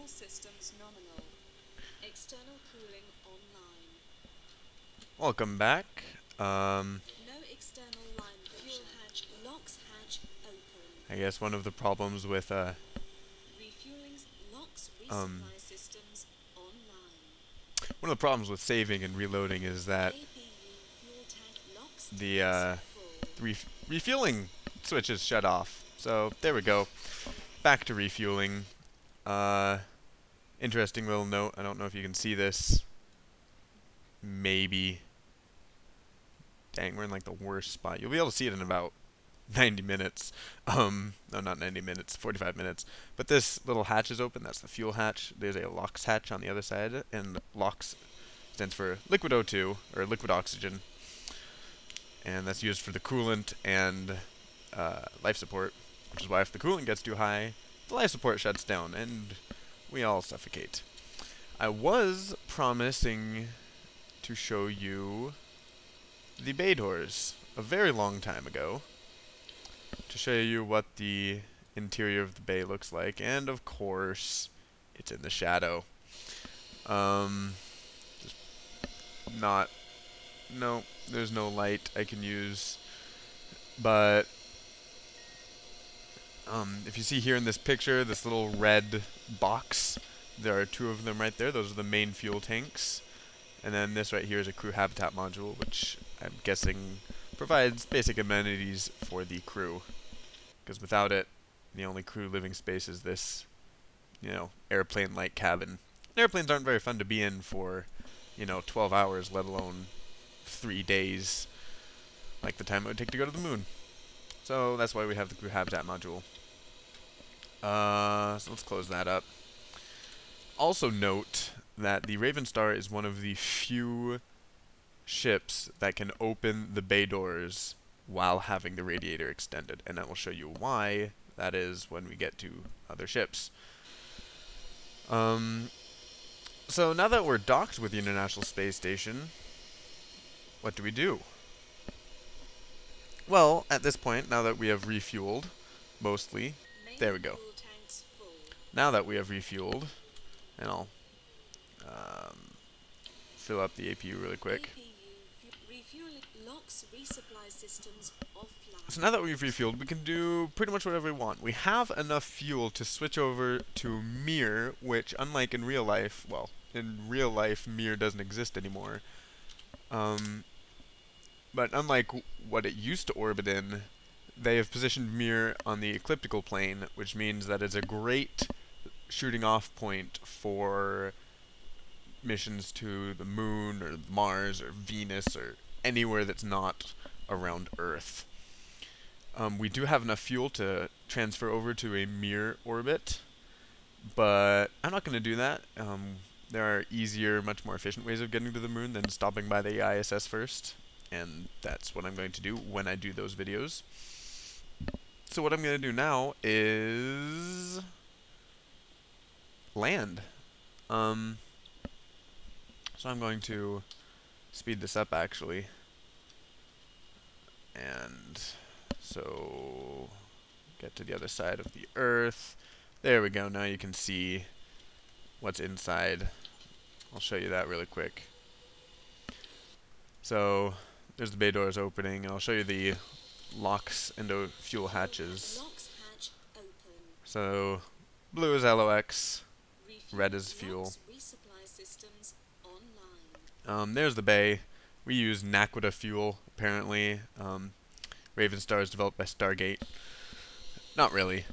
All systems nominal. External cooling online. Welcome back. No external line fuel hatch. Locks hatch open. I guess one of the problems with Refueling locks um, resupply systems online. one of the problems with saving and reloading is that APU fuel tank locks the tanks full. refueling switch is shut off. So there we go. Back to refueling. Uh, Interesting little note. I don't know if you can see this. Maybe. Dang, we're in like the worst spot. You'll be able to see it in about 90 minutes. No, not 90 minutes, 45 minutes. But this little hatch is open. That's the fuel hatch. There's a LOX hatch on the other side, and LOX stands for liquid O2, or liquid oxygen. And that's used for the coolant and life support, which is why if the coolant gets too high, the life support shuts down, and we all suffocate. I was promising to show you the bay doors a very long time ago, to show you what the interior of the bay looks like, and of course, it's in the shadow. Just not, no, there's no light I can use, but if you see here in this picture, this little red box, there are two of them right there. Those are the main fuel tanks. And then this right here is a crew habitat module, which I'm guessing provides basic amenities for the crew. Because without it, the only crew living space is this, airplane-like cabin. Airplanes aren't very fun to be in for, 12 hours, let alone 3 days, like the time it would take to go to the moon. So that's why we have the crew habitat module. So let's close that up. Also note that the Ravenstar is one of the few ships that can open the bay doors while having the radiator extended, and I will show you why that is when we get to other ships. So now that we're docked with the International Space Station, what do we do? Well, at this point, now that we have refueled, mostly, there Main we go. fuel tanks full. Now that we have refueled, and I'll um, fill up the APU really quick. APU refueling locks resupply systems offline. So now that we've refueled, we can do pretty much whatever we want. We have enough fuel to switch over to Mir, which, unlike in real life, well, in real life, Mir doesn't exist anymore. Um, but unlike what it used to orbit in, they have positioned Mir on the ecliptical plane, which means that it's a great shooting off point for missions to the moon or Mars or Venus or anywhere that's not around Earth. We do have enough fuel to transfer over to a Mir orbit, but I'm not going to do that. There are easier, much more efficient ways of getting to the moon than stopping by the ISS first, and that's what I'm going to do when I do those videos. So what I'm going to do now is land. So I'm going to speed this up actually, and so get to the other side of the Earth. There we go. Now you can see what's inside. I'll show you that really quick. So there's the bay doors opening, and I'll show you the locks into fuel hatches. Locks hatch open. So blue is LOX, red Refueling is fuel. locks resupply systems online. There's the bay. We use Naquita fuel, apparently. Ravenstar is developed by Stargate. Not really,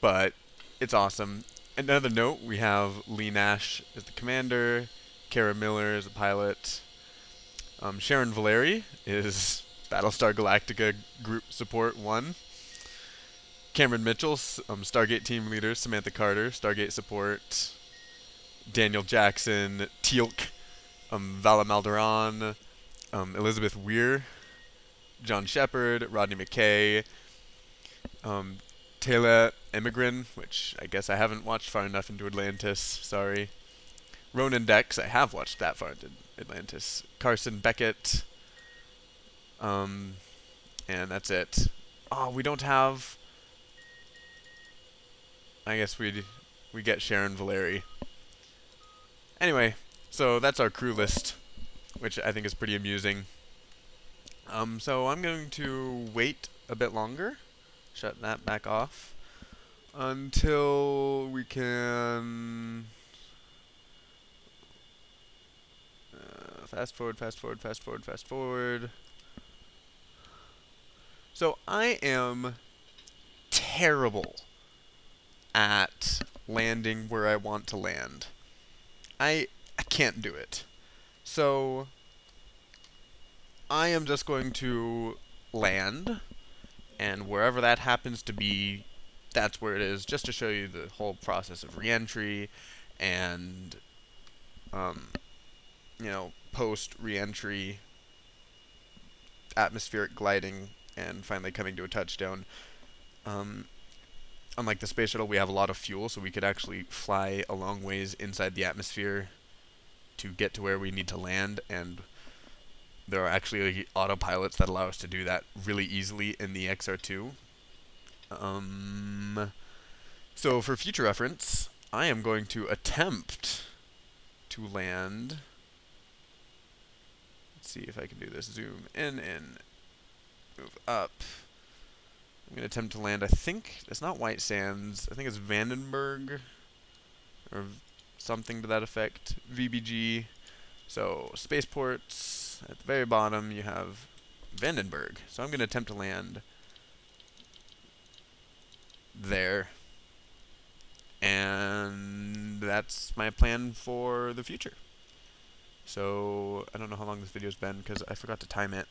but it's awesome. Another note, we have Lee Nash as the commander, Kara Miller as the pilot, Sharon Valeri is Battlestar Galactica Group Support 1, Cameron Mitchell, Stargate team leader, Samantha Carter, Stargate Support, Daniel Jackson, Teal'c, Vala Maldoran, Elizabeth Weir, John Shepard, Rodney McKay, Taylor Emigrin, which I guess I haven't watched far enough into Atlantis, sorry. Ronan Dex, I have watched that far into Atlantis. Carson Beckett, and that's it. Oh, we don't have... I guess we'd we get Sharon Valeri. Anyway, so that's our crew list, which I think is pretty amusing. So I'm going to wait a bit longer, shut that back off, until we can fast forward, fast forward, fast forward, fast forward. So I am terrible at landing where I want to land. I can't do it. So I am just going to land, and wherever that happens to be, that's where it is, just to show you the whole process of reentry and um, post reentry atmospheric gliding and finally coming to a touchdown. Um, Unlike the space shuttle, we have a lot of fuel, so we could actually fly a long ways inside the atmosphere to get to where we need to land, and there are actually autopilots that allow us to do that really easily in the XR2. So for future reference, I am going to attempt to land. Let's see if I can do this. Zoom in and move up. I'm going to attempt to land, I think, it's not White Sands, I think it's Vandenberg, or something to that effect, VBG. So, spaceports, at the very bottom you have Vandenberg. So I'm going to attempt to land there. And that's my plan for the future. So, I don't know how long this video's been because I forgot to time it.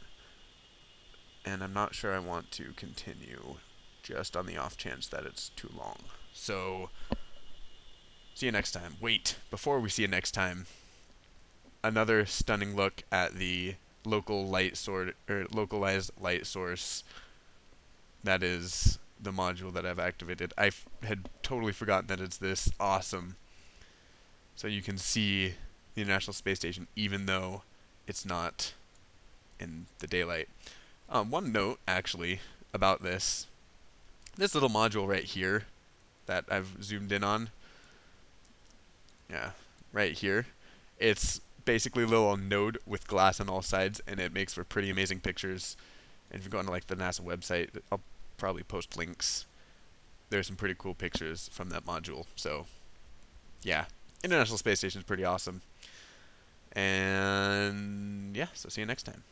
And I'm not sure I want to continue just on the off chance that it's too long. So, see you next time. Wait, before we see you next time, another stunning look at the local light source, or localized light source. That is the module that I've activated. I had totally forgotten that it's this awesome. So you can see the International Space Station even though it's not in the daylight. One note, actually, about this. This little module right here that I've zoomed in on. Yeah, right here. It's basically a little node with glass on all sides, and it makes for pretty amazing pictures. And if you go onto like the NASA website, I'll probably post links. There's some pretty cool pictures from that module. So, yeah, International Space Station is pretty awesome. And yeah, so see you next time.